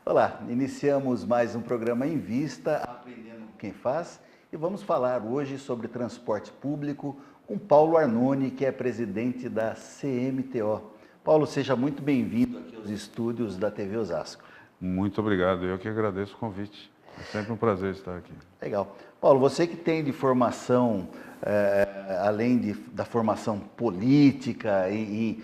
Olá, iniciamos mais um programa Em Vista, Aprendendo com Quem Faz, e vamos falar hoje sobre transporte público com Paulo Arnone, que é presidente da CMTO. Paulo, seja muito bem-vindo aqui aos estúdios da TV Osasco. Muito obrigado, eu que agradeço o convite. É sempre um prazer estar aqui. Legal. Paulo, você que tem de formação, além da formação política e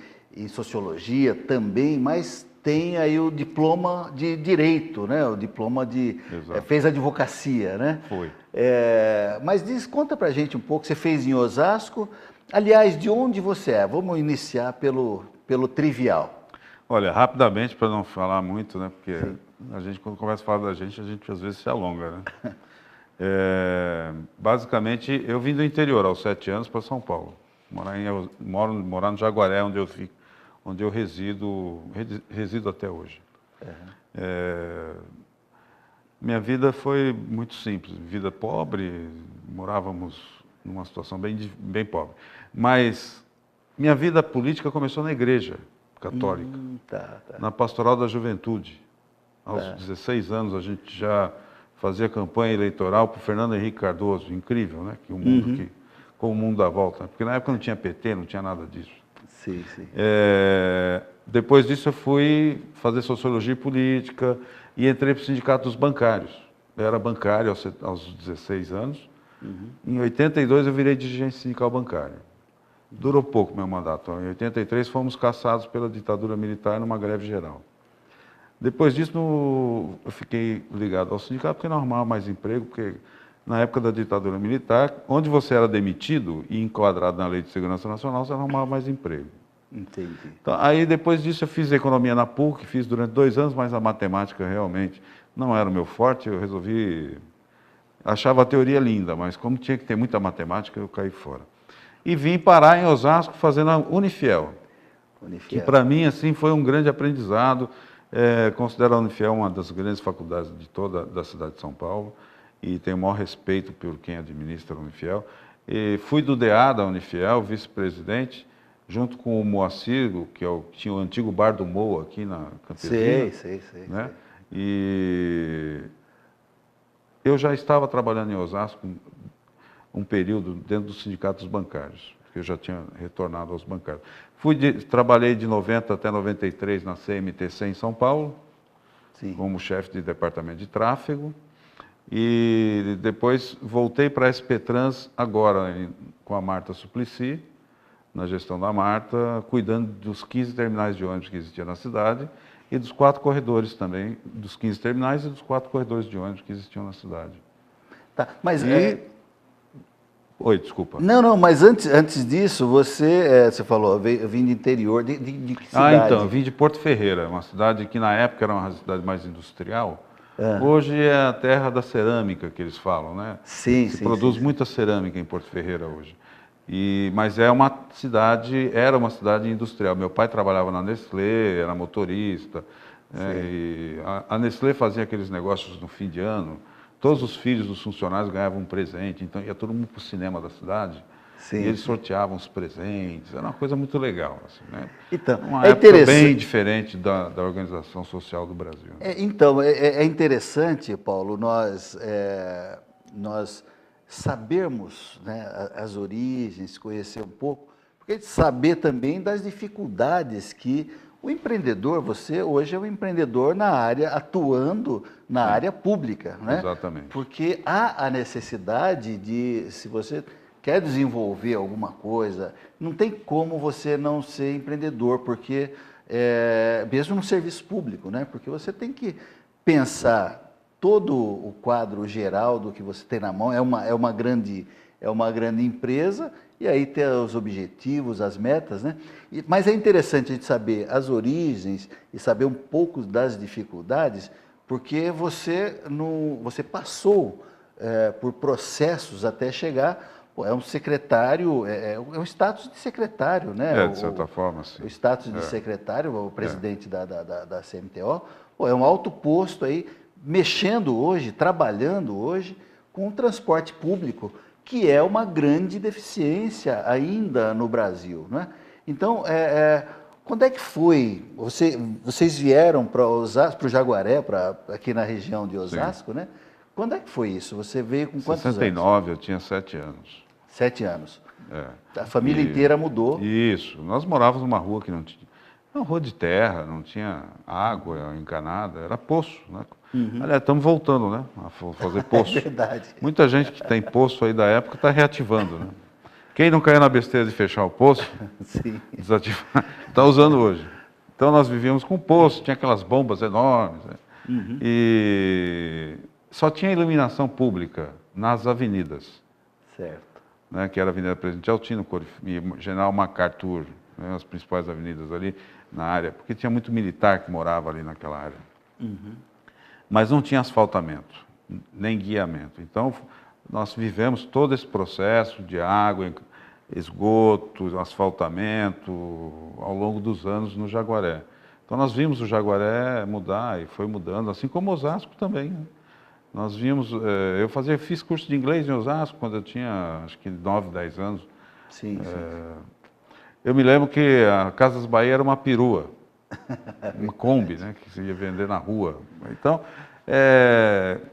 sociologia também, mas tem aí o diploma de Direito, né? O diploma fez advocacia, né? Foi. Mas conta pra gente um pouco, você fez em Osasco. Aliás, de onde você é? Vamos iniciar pelo trivial. Olha, rapidamente, para não falar muito, né? Porque a gente, quando começa a falar da gente às vezes se alonga, né? Basicamente, eu vim do interior aos 7 anos para São Paulo. Morar no Jaguaré, onde eu resido até hoje. Minha vida foi muito simples, vida pobre, morávamos numa situação bem pobre. Mas minha vida política começou na igreja católica, na Pastoral da Juventude. Aos 16 anos a gente já fazia campanha eleitoral para o Fernando Henrique Cardoso. Incrível, né? Como o mundo dá volta. Porque na época não tinha PT, não tinha nada disso. Sim, sim. Depois disso eu fui fazer sociologia política e entrei para o Sindicato dos Bancários. Eu era bancário aos 16 anos. Em 82 eu virei dirigente sindical bancário. Durou pouco meu mandato. Em 83 fomos caçados pela ditadura militar numa greve geral. Depois disso eu fiquei ligado ao sindicato porque não arrumava mais emprego, porque na época da ditadura militar, onde você era demitido e enquadrado na Lei de Segurança Nacional, você não arrumava mais emprego. Entendi. Então, aí depois disso eu fiz economia na PUC, fiz durante 2 anos, mas a matemática realmente não era o meu forte, eu resolvi... Achava a teoria linda, mas como tinha que ter muita matemática, eu caí fora. E vim parar em Osasco fazendo a Unifiel. Que para mim assim, foi um grande aprendizado. Considero a Unifiel uma das grandes faculdades de toda da cidade de São Paulo e tenho o maior respeito por quem administra a Unifiel. E fui do DA da Unifiel, vice-presidente, junto com o Moacir, que tinha o antigo bar do Moa aqui na Campesina. Sei. Né? E eu já estava trabalhando em Osasco um período dentro dos sindicatos bancários, porque eu já tinha retornado aos bancários. Trabalhei de 90 até 93 na CMTC em São Paulo, como chefe de departamento de tráfego, e depois voltei para a SP Trans agora com a Marta Suplicy, na gestão da Marta, cuidando dos 15 terminais de ônibus que existiam na cidade e dos 4 corredores também, dos 15 terminais e dos 4 corredores de ônibus que existiam na cidade. Tá, mas... Oi, desculpa. Não, mas antes disso, você falou, eu vim do interior, de que cidade? Eu vim de Porto Ferreira, uma cidade que na época era uma cidade mais industrial. Hoje é a terra da cerâmica, que eles falam, né? Se produz muita cerâmica em Porto Ferreira hoje. Mas era uma cidade industrial. Meu pai trabalhava na Nestlé, era motorista. E a Nestlé fazia aqueles negócios no fim de ano. Todos os filhos dos funcionários ganhavam um presente, então ia todo mundo para o cinema da cidade e eles sorteavam os presentes, era uma coisa muito legal. Assim, né? Então, uma época bem diferente da organização social do Brasil. É interessante, Paulo, nós sabermos, né, as origens, conhecer um pouco, porque saber também das dificuldades que o empreendedor, você hoje é um empreendedor atuando na área pública, né? Exatamente. Porque há a necessidade de, se você quer desenvolver alguma coisa, não tem como você não ser empreendedor, porque, mesmo no serviço público, né? Porque você tem que pensar todo o quadro geral do que você tem na mão, é uma grande empresa, e aí ter os objetivos, as metas, né? Mas é interessante a gente saber as origens e saber um pouco das dificuldades, porque você passou por processos até chegar, é um secretário, é um status de secretário, né? De certa forma, sim. O status de secretário, o presidente da CMTO, é um alto posto aí, mexendo hoje, trabalhando hoje com o transporte público, que é uma grande deficiência ainda no Brasil, né? Então, Quando é que foi? Vocês vieram para o Jaguaré, aqui na região de Osasco, né? Quando é que foi isso? Você veio com quantos anos? 69, eu tinha 7 anos. 7 anos. É. A família inteira mudou. Isso. Nós morávamos numa rua que não tinha. Uma rua de terra, não tinha água encanada, era poço, né? Aliás, estamos voltando, né? A fazer poço. É verdade. Muita gente que tem poço aí da época está reativando, né? Quem não caiu na besteira de fechar o poço, Sim. desativar, está usando hoje. Então nós vivíamos com poço, tinha aquelas bombas enormes, né? E só tinha iluminação pública nas avenidas, Certo. né? Que era a Avenida Presidente Altino, e General MacArthur, né? As principais avenidas ali na área, porque tinha muito militar que morava ali naquela área. Mas não tinha asfaltamento, nem guiamento. Então, nós vivemos todo esse processo de água, esgoto, asfaltamento, ao longo dos anos no Jaguaré. Então, nós vimos o Jaguaré mudar e foi mudando, assim como Osasco também, né? Nós vimos, fiz curso de inglês em Osasco quando eu tinha, acho que 9, 10 anos. Sim, sim. Eu me lembro que a Casas Bahia era uma perua, uma Kombi, né, que se ia vender na rua. Então,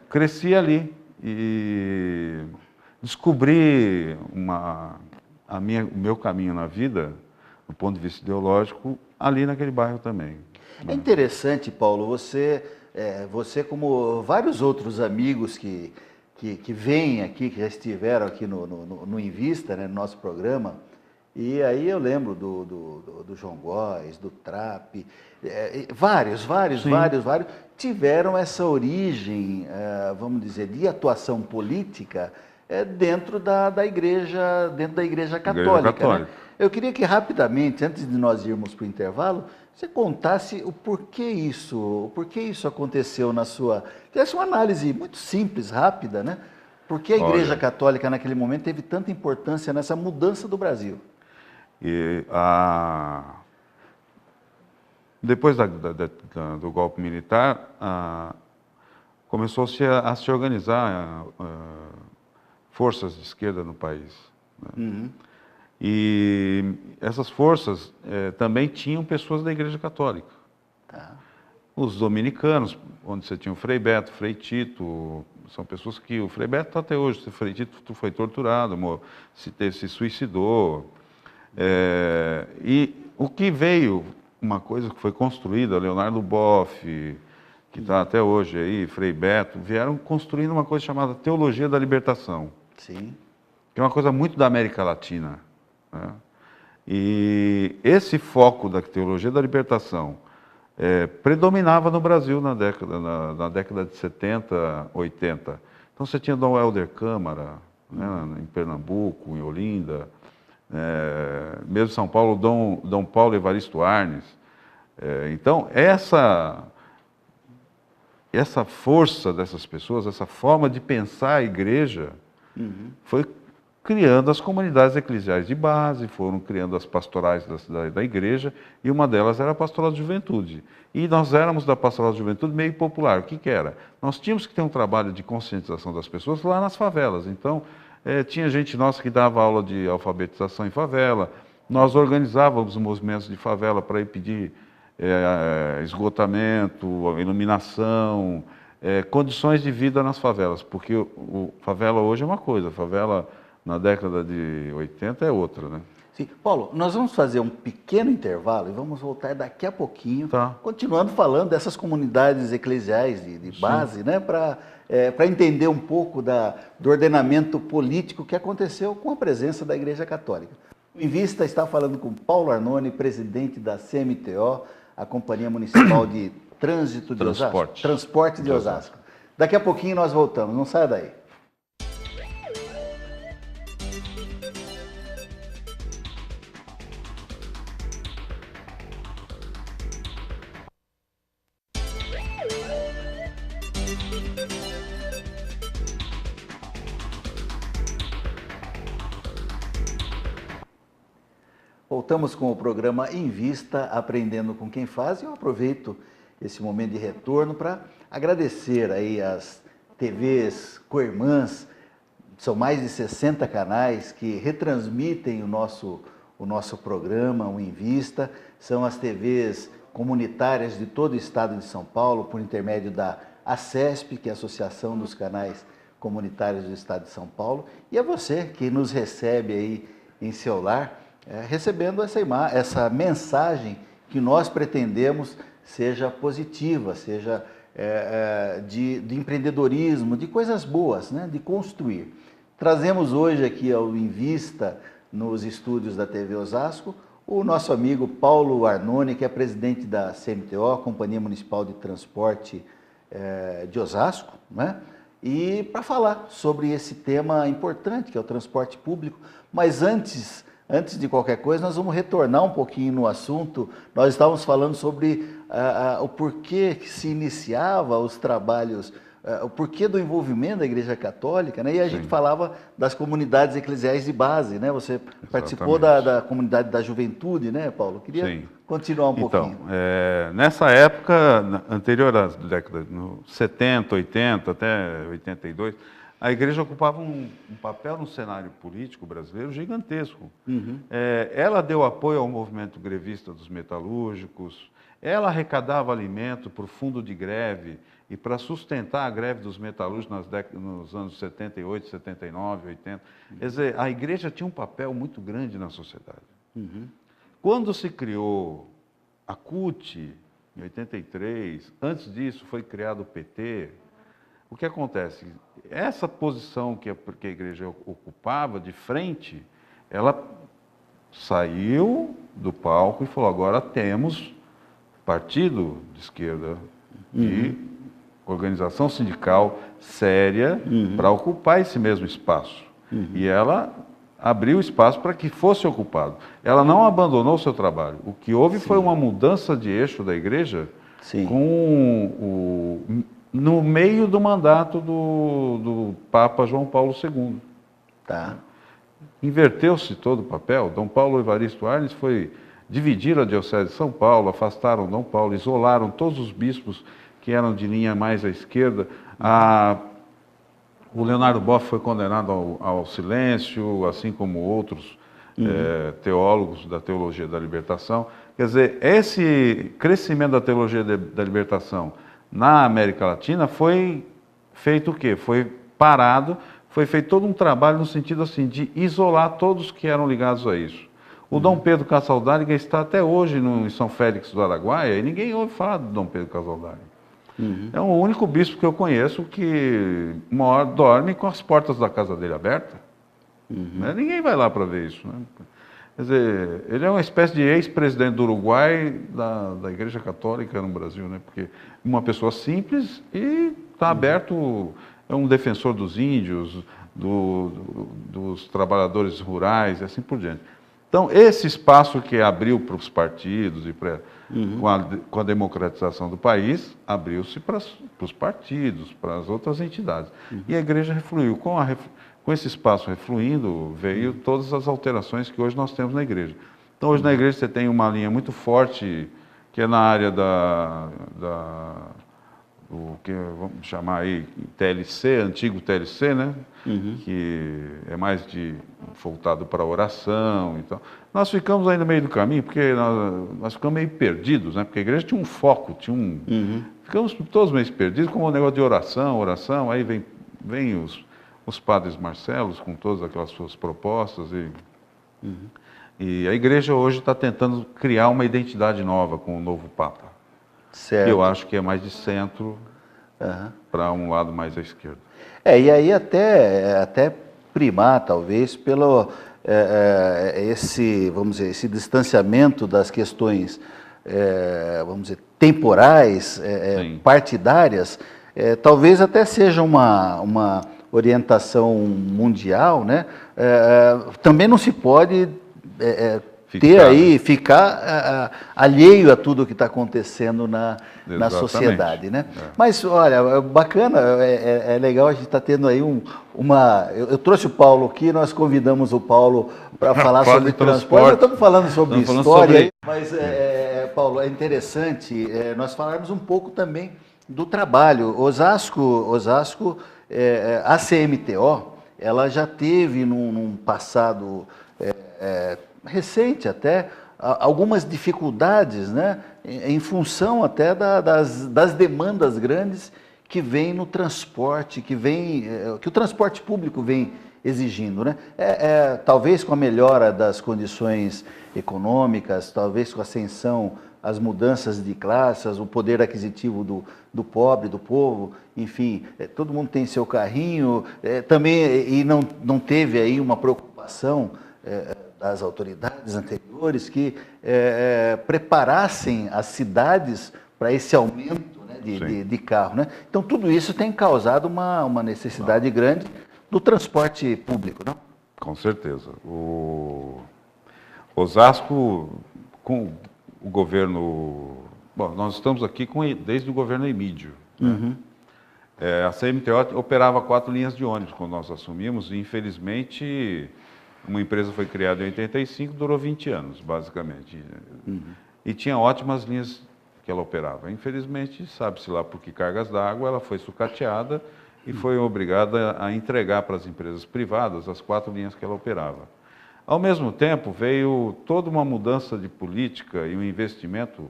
cresci ali e descobri o meu caminho na vida, do ponto de vista ideológico, ali naquele bairro também. É interessante, Paulo, você como vários outros amigos que vêm aqui, que já estiveram aqui no Invista, né, no nosso programa, e aí eu lembro do João Góes, do Trap, vários tiveram essa origem, vamos dizer, de atuação política dentro da igreja católica. Né? Eu queria que rapidamente, antes de nós irmos para o intervalo, você contasse o porquê isso aconteceu na sua... Essa é uma análise muito simples, rápida, né? Por que a Igreja Católica naquele momento teve tanta importância nessa mudança do Brasil? Depois do golpe militar, começou-se a se organizar forças de esquerda no país, né? E essas forças também tinham pessoas da Igreja Católica. Tá. Os dominicanos, onde você tinha o Frei Beto, Frei Tito, são pessoas que o Frei Beto está até hoje, o Frei Tito foi torturado, se suicidou. E o que veio, uma coisa que foi construída, Leonardo Boff, que está até hoje aí, Frei Beto, vieram construindo uma coisa chamada Teologia da Libertação. Sim. Que é uma coisa muito da América Latina, né? E esse foco da Teologia da Libertação predominava no Brasil na década de 70, 80. Então você tinha Dom Helder Câmara, né, em Pernambuco, em Olinda, mesmo em São Paulo, Dom Paulo Evaristo Arnes. Então, essa força dessas pessoas, essa forma de pensar a igreja, foi criando as comunidades eclesiais de base, foram criando as pastorais da igreja, e uma delas era a pastoral de juventude. E nós éramos da pastoral de juventude meio popular. O que era? Nós tínhamos que ter um trabalho de conscientização das pessoas lá nas favelas. Então, tinha gente nossa que dava aula de alfabetização em favela, nós organizávamos movimentos de favela para ir pedir esgotamento, iluminação, condições de vida nas favelas, porque favela hoje é uma coisa, favela na década de 80 é outra, né? Sim. Paulo, nós vamos fazer um pequeno intervalo e vamos voltar daqui a pouquinho, continuando falando dessas comunidades eclesiais de base, né, para entender um pouco do ordenamento político que aconteceu com a presença da Igreja Católica. O Invista está falando com Paulo Arnone, presidente da CMTO, a Companhia Municipal de Trânsito de Osasco. Transporte de Osasco. Daqui a pouquinho nós voltamos, não saia daí. Voltamos com o programa Invista, aprendendo com quem faz, e eu aproveito esse momento de retorno para agradecer aí as TVs co-irmãs, são mais de 60 canais que retransmitem o o nosso programa, o Invista. São as TVs comunitárias de todo o estado de São Paulo, por intermédio da ACESP, que é a Associação dos Canais Comunitários do Estado de São Paulo, e a você que nos recebe aí em seu lar, recebendo essa mensagem que nós pretendemos seja positiva, seja de empreendedorismo, de coisas boas, né? De construir. Trazemos hoje aqui ao Invista, nos estúdios da TV Osasco, o nosso amigo Paulo Arnone, que é presidente da CMTO, Companhia Municipal de Transporte de Osasco, né? E para falar sobre esse tema importante, que é o transporte público. Mas antes de qualquer coisa, nós vamos retornar um pouquinho no assunto. Nós estávamos falando sobre o porquê que se iniciava os trabalhos, o porquê do envolvimento da Igreja Católica, né? E a gente falava das comunidades eclesiais de base, né? Você participou da comunidade da juventude, né, Paulo? Queria continuar um pouquinho. Então, nessa época, anterior às décadas 70, 80, até 82, a igreja ocupava um papel no cenário político brasileiro gigantesco. Ela deu apoio ao movimento grevista dos metalúrgicos, ela arrecadava alimento para o fundo de greve e para sustentar a greve dos metalúrgicos nos anos 78, 79, 80. Quer dizer, a igreja tinha um papel muito grande na sociedade. Quando se criou a CUT, em 83, antes disso foi criado o PT, o que acontece? Essa posição que a igreja ocupava de frente, ela saiu do palco e falou, agora temos partido de esquerda e organização sindical séria para ocupar esse mesmo espaço. E ela abriu espaço para que fosse ocupado. Ela não abandonou o seu trabalho. O que houve foi uma mudança de eixo da igreja no meio do mandato do Papa João Paulo II. Inverteu-se todo o papel. Dom Paulo Evaristo Arnes foi dividir a Diocese de São Paulo, afastaram Dom Paulo, isolaram todos os bispos que eram de linha mais à esquerda. O Leonardo Boff foi condenado ao silêncio, assim como outros teólogos da teologia da libertação. Quer dizer, esse crescimento da teologia da libertação na América Latina foi feito o quê? Foi parado, foi feito todo um trabalho no sentido assim, de isolar todos que eram ligados a isso. O Dom Pedro Casaldáliga está até hoje em São Félix do Araguaia e ninguém ouve falar do Dom Pedro Casaldáliga. É o único bispo que eu conheço que dorme com as portas da casa dele abertas. Ninguém vai lá para ver isso, né? Quer dizer, ele é uma espécie de ex-presidente do Uruguai, da Igreja Católica no Brasil, né? Porque uma pessoa simples e está aberto, é um defensor dos índios, dos trabalhadores rurais e assim por diante. Então, esse espaço que abriu para os partidos e com a democratização do país, abriu-se para os partidos, para as outras entidades. E a igreja refluiu. Com esse espaço refluindo, veio todas as alterações que hoje nós temos na igreja. Então, hoje na igreja você tem uma linha muito forte, que é na área do que vamos chamar aí TLC, antigo TLC, né? Que é mais voltado para a oração e tal. Nós ficamos aí no meio do caminho, porque nós ficamos meio perdidos, né? Porque a igreja tinha um foco, ficamos todos meio perdidos, como o negócio de oração, aí vem os padres Marcelos com todas aquelas suas propostas e a igreja hoje está tentando criar uma identidade nova com o novo Papa. Que eu acho que é mais de centro para um lado mais à esquerda. E aí até primar, talvez, pelo esse distanciamento das questões, vamos dizer, temporais, partidárias, talvez até seja uma orientação mundial, né? Também não se pode ficar alheio a tudo o que está acontecendo na sociedade, né? Mas, olha, bacana, é legal a gente estar tendo aí eu trouxe o Paulo aqui, nós convidamos o Paulo para falar sobre transporte. Já estamos falando sobre história, mas, Paulo, é interessante nós falarmos um pouco também do trabalho. Osasco, a CMTO, ela já teve num passado recente até, algumas dificuldades, né, em função até das demandas grandes que vem no transporte, que o transporte público vem exigindo, né? Talvez com a melhora das condições econômicas, talvez com a ascensão, as mudanças de classes, o poder aquisitivo do pobre, do povo, enfim, todo mundo tem seu carrinho, também, e não teve aí uma preocupação das autoridades anteriores que preparassem as cidades para esse aumento, né, de carro, né? Então, tudo isso tem causado uma necessidade grande do transporte público, não? Com certeza. O Osasco, com o governo... Bom, nós estamos aqui desde o governo Emídio. Né? A CMTO operava 4 linhas de ônibus quando nós assumimos, e infelizmente uma empresa foi criada em 85, durou 20 anos, basicamente. E tinha ótimas linhas que ela operava. Infelizmente, sabe-se lá por que cargas d'água, ela foi sucateada e foi obrigada a entregar para as empresas privadas as 4 linhas que ela operava. Ao mesmo tempo, veio toda uma mudança de política e um investimento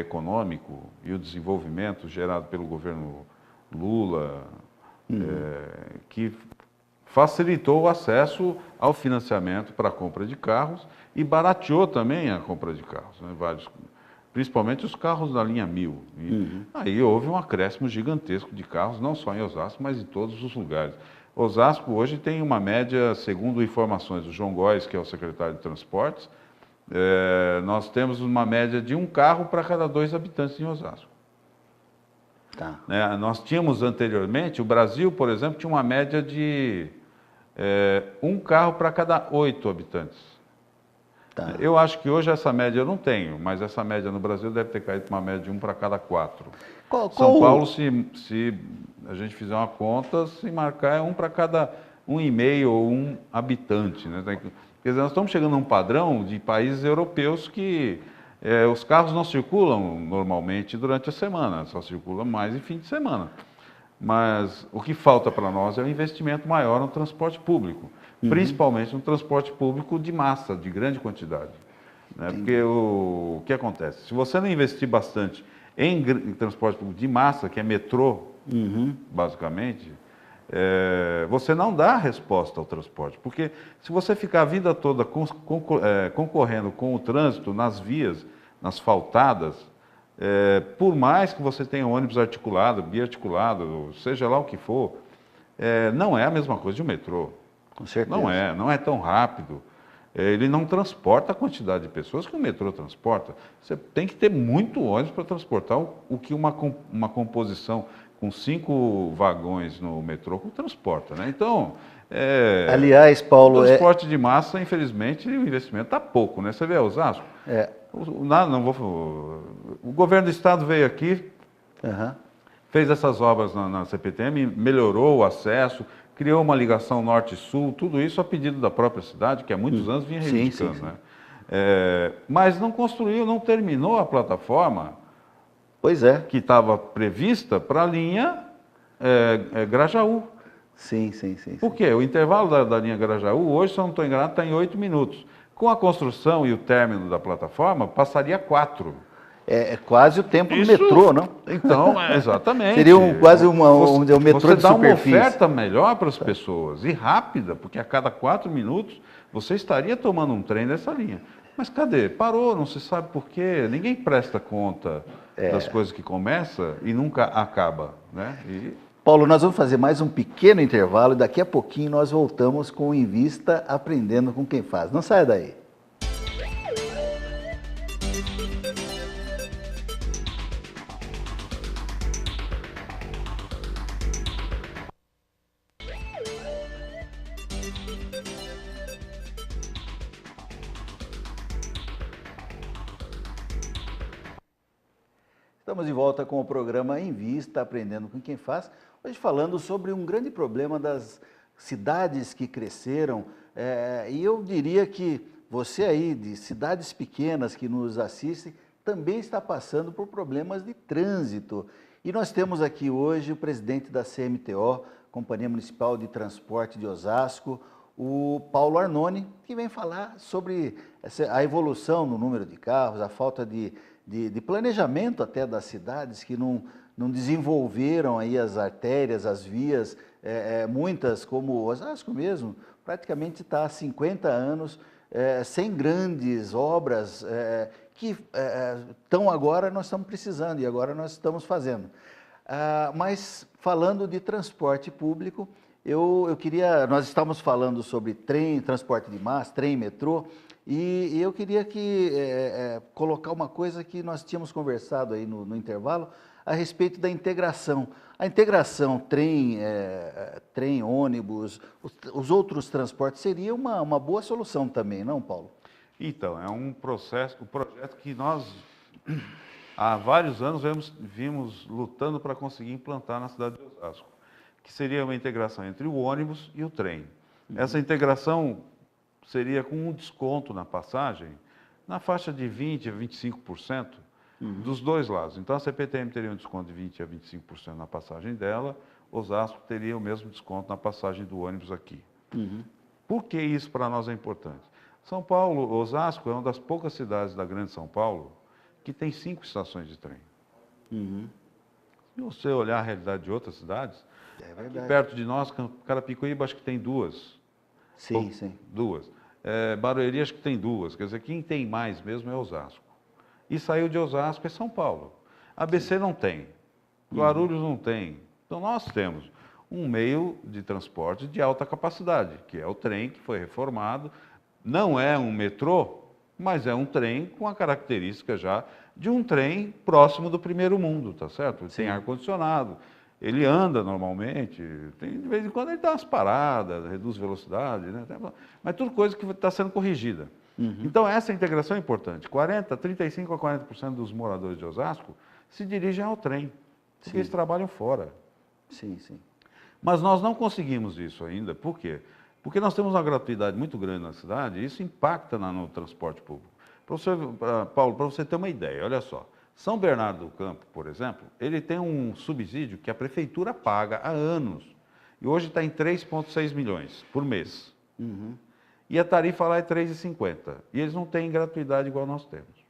econômico e o desenvolvimento gerado pelo governo Lula, que facilitou o acesso ao financiamento para a compra de carros e barateou também a compra de carros, né? Principalmente os carros da linha 1000. Aí houve um acréscimo gigantesco de carros, não só em Osasco, mas em todos os lugares. Osasco hoje tem uma média, segundo informações do João Góes, que é o secretário de Transportes, nós temos uma média de 1 carro para cada 2 habitantes em Osasco. Tá. Nós tínhamos anteriormente, o Brasil, por exemplo, tinha uma média de 1 carro para cada 8 habitantes. Tá. Eu acho que hoje essa média eu não tenho, mas essa média no Brasil deve ter caído para uma média de 1 para cada 4. São Paulo, se a gente fizer uma conta, se marcar, é 1 para cada 1,5 ou 1 habitante. Né? Quer dizer, nós estamos chegando a um padrão de países europeus que os carros não circulam normalmente durante a semana, só circulam mais em fim de semana. Mas o que falta para nós é um investimento maior no transporte público, principalmente no transporte público de massa, de grande quantidade. Né? Porque o que acontece? Se você não investir bastante em transporte público de massa, que é metrô, basicamente, você não dá resposta ao transporte. Porque se você ficar a vida toda concorrendo com o trânsito nas vias, nas faltadas, por mais que você tenha ônibus articulado, biarticulado, seja lá o que for, não é a mesma coisa de um metrô. Com certeza. Não é tão rápido. Ele não transporta a quantidade de pessoas que o metrô transporta. Você tem que ter muito ônibus para transportar o que uma composição com 5 vagões no metrô transporta, né? Então, aliás, Paulo, o transporte de massa, infelizmente, o investimento está pouco, né? Você vê Osasco? O governo do estado veio aqui, fez essas obras na CPTM, melhorou o acesso, criou uma ligação norte-sul, tudo isso a pedido da própria cidade, que há muitos anos vinha reivindicando. Sim. Né? Mas não construiu, não terminou a plataforma que estava prevista para a linha Grajaú. Sim. Por quê? O intervalo da linha Grajaú, hoje, se eu não estou enganado, está em 8 minutos. Com a construção e o término da plataforma, passaria 4. É quase o tempo do metrô, não? Então, exatamente. Seria quase um metrô você de dá superfície. Uma oferta melhor para as pessoas e rápida, porque a cada 4 minutos você estaria tomando um trem dessa linha. Mas cadê? Parou, não se sabe por quê. Ninguém presta conta das coisas que começa e nunca acaba, né? Paulo, nós vamos fazer mais um pequeno intervalo e daqui a pouquinho nós voltamos com o Invista Aprendendo com Quem Faz. Não saia daí. Estamos de volta com o programa Invista Aprendendo com Quem Faz, hoje falando sobre um grande problema das cidades que cresceram, e eu diria que você aí de cidades pequenas que nos assistem também está passando por problemas de trânsito. E nós temos aqui hoje o presidente da CMTO, Companhia Municipal de Transporte de Osasco, o Paulo Arnone, que vem falar sobre a evolução no número de carros, a falta de planejamento até das cidades que não desenvolveram aí as artérias, as vias, muitas como Osasco mesmo, praticamente está há 50 anos sem grandes obras que estão agora, nós estamos precisando e agora nós estamos fazendo. Mas falando de transporte público, eu queria, nós estamos falando sobre trem, transporte de massa, trem, metrô, e eu queria colocar uma coisa que nós tínhamos conversado aí no intervalo, a respeito da integração. A integração trem, ônibus, os outros transportes seria uma boa solução também, não, Paulo? Então, é um projeto que nós, há vários anos, vimos lutando para conseguir implantar na cidade de Osasco, que seria uma integração entre o ônibus e o trem. Essa integração seria com um desconto na passagem, na faixa de 20% a 25%, dos dois lados. Então, a CPTM teria um desconto de 20% a 25% na passagem dela, Osasco teria o mesmo desconto na passagem do ônibus aqui. Por que isso para nós é importante? São Paulo, Osasco é uma das poucas cidades da Grande São Paulo que tem 5 estações de trem. Se você olhar a realidade de outras cidades, aqui perto de nós, Carapicuíba acho que tem 2. Sim, sim. 2. Barueri acho que tem 2. Quer dizer, quem tem mais mesmo é Osasco. E saiu de Osasco é São Paulo. ABC não tem. Guarulhos não tem. Então nós temos um meio de transporte de alta capacidade, que é o trem que foi reformado. Não é um metrô, mas é um trem com a característica já de um trem próximo do primeiro mundo, tá certo? Tem ar-condicionado, ele anda normalmente, de vez em quando ele dá umas paradas, reduz velocidade, né? Mas tudo coisa que está sendo corrigida. Então essa integração é importante. 35% a 40% dos moradores de Osasco se dirigem ao trem, porque eles trabalham fora. Sim, sim. Mas nós não conseguimos isso ainda, por quê? Porque nós temos uma gratuidade muito grande na cidade e isso impacta no transporte público. Paulo, para você ter uma ideia, olha só. São Bernardo do Campo, por exemplo, ele tem um subsídio que a prefeitura paga há anos. E hoje está em 3,6 milhões por mês. E a tarifa lá é 3,50. E eles não têm gratuidade igual nós temos.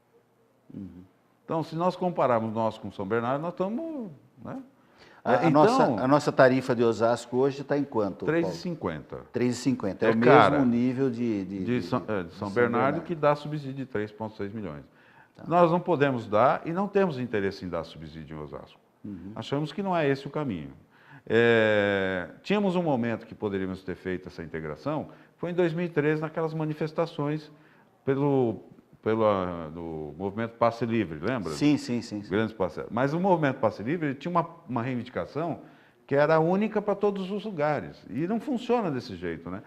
Então, se nós compararmos nós com São Bernardo, nós estamos... Né? A nossa tarifa de Osasco hoje está em quanto? 3,50. 3,50. É o mesmo nível de São Bernardo, que dá subsídio de 3,6 milhões. Nós não podemos dar e não temos interesse em dar subsídio em Osasco. Achamos que não é esse o caminho. Tínhamos um momento que poderíamos ter feito essa integração, foi em 2013, naquelas manifestações do movimento Passe Livre, lembra? Sim, sim, sim. Grandes passes. Mas o movimento Passe Livre ele tinha uma reivindicação que era única para todos os lugares. E não funciona desse jeito, né?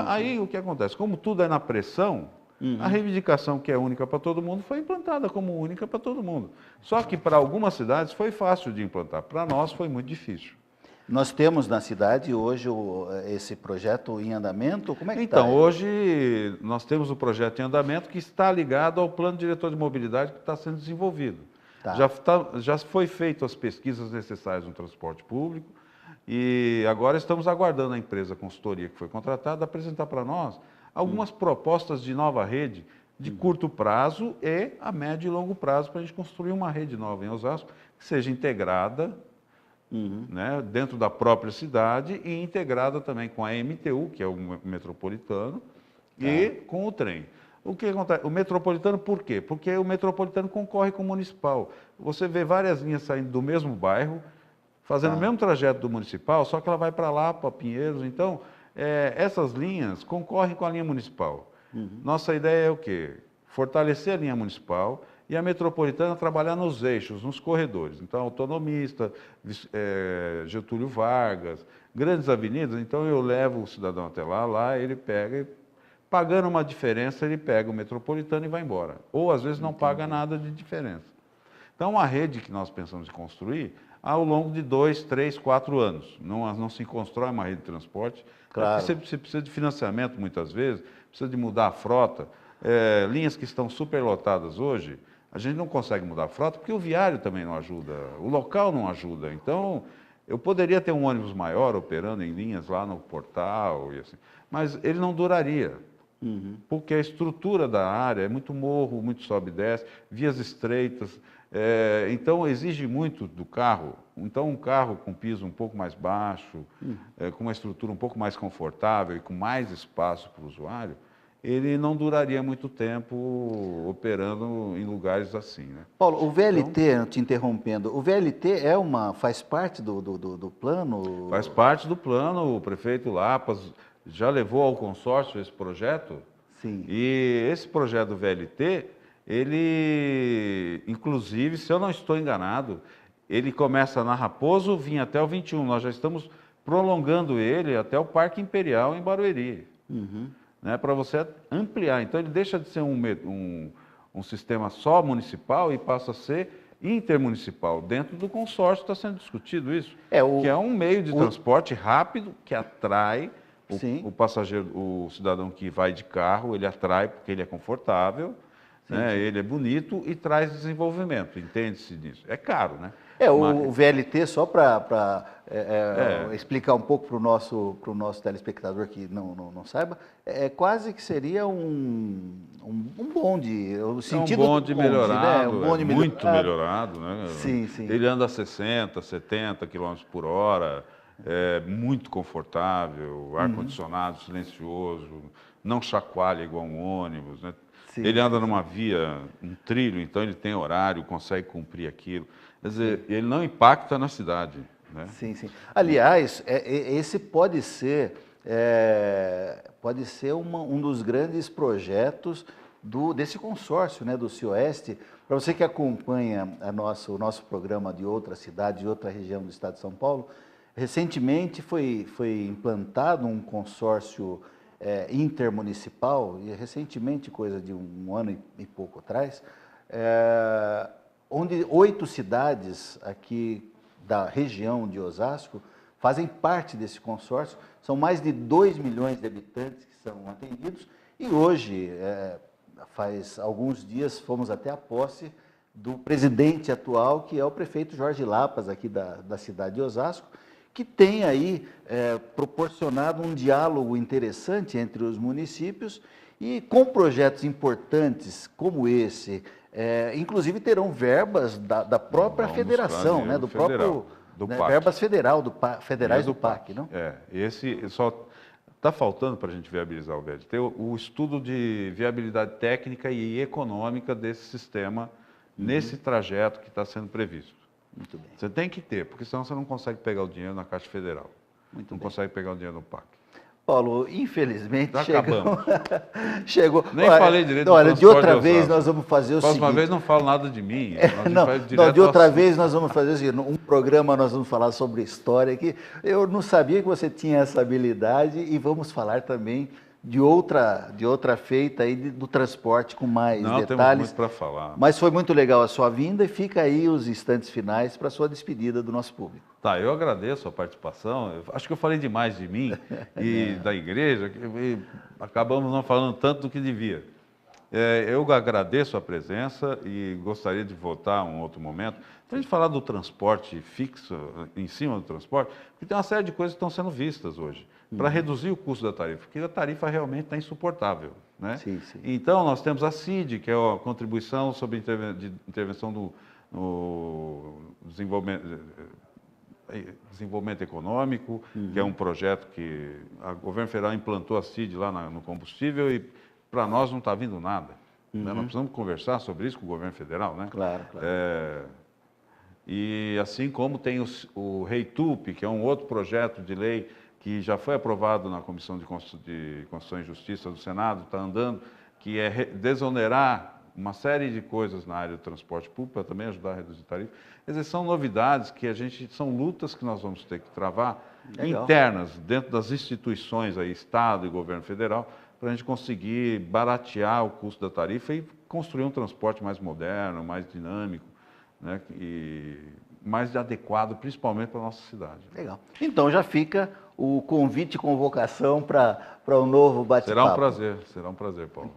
Aí o que acontece? Como tudo é na pressão, a reivindicação que é única para todo mundo foi implantada como única para todo mundo. Só que para algumas cidades foi fácil de implantar, para nós foi muito difícil. Nós temos na cidade hoje esse projeto em andamento? Como é que Então, hoje nós temos o projeto em andamento que está ligado ao plano diretor de mobilidade que está sendo desenvolvido. Já foi feito as pesquisas necessárias no transporte público e agora estamos aguardando a empresa consultoria que foi contratada apresentar para nós algumas propostas de nova rede de curto prazo e a médio e longo prazo para a gente construir uma rede nova em Osasco que seja integrada, né, dentro da própria cidade e integrada também com a MTU, que é o metropolitano, e com o trem. O que acontece? O metropolitano por quê? Porque o metropolitano concorre com o municipal. Você vê várias linhas saindo do mesmo bairro, fazendo o mesmo trajeto do municipal, só que ela vai para lá, para Pinheiros. Então, essas linhas concorrem com a linha municipal. Nossa ideia é o quê? Fortalecer a linha municipal e a metropolitana trabalhar nos eixos, nos corredores. Então, Autonomista, Getúlio Vargas, grandes avenidas. Então, eu levo o cidadão até lá ele pega, pagando uma diferença, ele pega o metropolitano e vai embora. Ou, às vezes, não paga nada de diferença. Então, uma rede que nós pensamos em construir ao longo de 2, 3, 4 anos. Não se constrói uma rede de transporte. Claro. Você precisa de financiamento, muitas vezes, precisa de mudar a frota. Linhas que estão superlotadas hoje, a gente não consegue mudar a frota porque o viário também não ajuda, o local não ajuda. Então, Eu poderia ter um ônibus maior operando em linhas lá no portal, e assim, mas ele não duraria. Porque a estrutura da área é muito morro, muito sobe e desce, vias estreitas, então exige muito do carro. Então um carro com piso um pouco mais baixo, com uma estrutura um pouco mais confortável e com mais espaço para o usuário, ele não duraria muito tempo operando em lugares assim, né? Paulo, o VLT, te interrompendo, o VLT faz parte do plano? Faz parte do plano, o prefeito Lapas já levou ao consórcio esse projeto. Sim. E esse projeto do VLT, ele, inclusive, se eu não estou enganado, ele começa na Raposo, vinha até o 21. Nós já estamos prolongando ele até o Parque Imperial em Barueri, né, para você ampliar. Então ele deixa de ser um sistema só municipal e passa a ser intermunicipal. Dentro do consórcio está sendo discutido isso, que é um meio de transporte rápido que atrai o passageiro, o cidadão que vai de carro, ele atrai porque ele é confortável, né? Ele é bonito e traz desenvolvimento, entende-se disso. É caro, né? O VLT, só para explicar um pouco para o nosso telespectador que não saiba, quase que seria um bonde, o sentido é um bonde melhorado, né? Um bonde muito melhorado, né? Sim, sim. Ele anda a 60, 70 km por hora, é muito confortável, ar-condicionado silencioso, não chacoalha igual um ônibus, né? Sim, ele anda numa via, um trilho, então ele tem horário, consegue cumprir aquilo. Quer dizer, ele não impacta na cidade, né? Sim, sim. Aliás, esse pode ser um dos grandes projetos desse consórcio, né, do Cioeste. Para você que acompanha o nosso programa de outra cidade, de outra região do estado de São Paulo, recentemente foi implantado um consórcio intermunicipal, e recentemente, coisa de um ano e pouco atrás, onde 8 cidades aqui da região de Osasco fazem parte desse consórcio. São mais de 2 milhões de habitantes que são atendidos, e hoje, faz alguns dias, fomos até a posse do presidente atual, que é o prefeito Jorge Lapas, aqui da cidade de Osasco, que tem aí proporcionado um diálogo interessante entre os municípios e com projetos importantes como esse, inclusive terão verbas da própria federação, né, do próprio verbas federais do PAC, não? Esse só está faltando para a gente viabilizar o VLT, o estudo de viabilidade técnica e econômica desse sistema nesse trajeto que está sendo previsto. Muito bem. Você tem que ter, porque senão você não consegue pegar o dinheiro na Caixa Federal. Não consegue pegar o dinheiro no PAC. Paulo, infelizmente chegou. Nem falei direito do Olha, de outra vez nós vamos fazer o seguinte. Próxima vez não falo nada de mim. De outra vez nós vamos fazer o seguinte, um programa nós vamos falar sobre história aqui. Eu não sabia que você tinha essa habilidade, e vamos falar também de outra feita aí do transporte com mais detalhes. Temos muito para falar. Mas foi muito legal a sua vinda, e fica aí os instantes finais para a sua despedida do nosso público. Tá, eu agradeço a participação. Acho que eu falei demais de mim e da igreja, e acabamos não falando tanto do que devia. Eu agradeço a presença e gostaria de voltar um outro momento para a gente falar do transporte fixo, em cima do transporte, porque tem uma série de coisas que estão sendo vistas hoje, para reduzir o custo da tarifa, porque a tarifa realmente está insuportável, né? Sim, sim. Então, nós temos a CID, que é a contribuição sobre intervenção no desenvolvimento econômico, que é um projeto que o governo federal implantou a CID lá no combustível, e para nós não está vindo nada. Né? Nós precisamos conversar sobre isso com o governo federal, né? Claro, claro. E assim como tem o REITUP, que é um outro projeto de lei que já foi aprovado na Comissão de Constituição e Justiça do Senado, está andando, que é desonerar uma série de coisas na área do transporte público, para também ajudar a reduzir tarifa. Quer dizer, são novidades que são lutas que nós vamos ter que travar internas, dentro das instituições, aí, Estado e Governo Federal, para a gente conseguir baratear o custo da tarifa e construir um transporte mais moderno, mais dinâmico, né, e mais adequado, principalmente para a nossa cidade. Legal. Então já fica o convite e convocação para um novo bate-papo. Será um prazer, Paulo.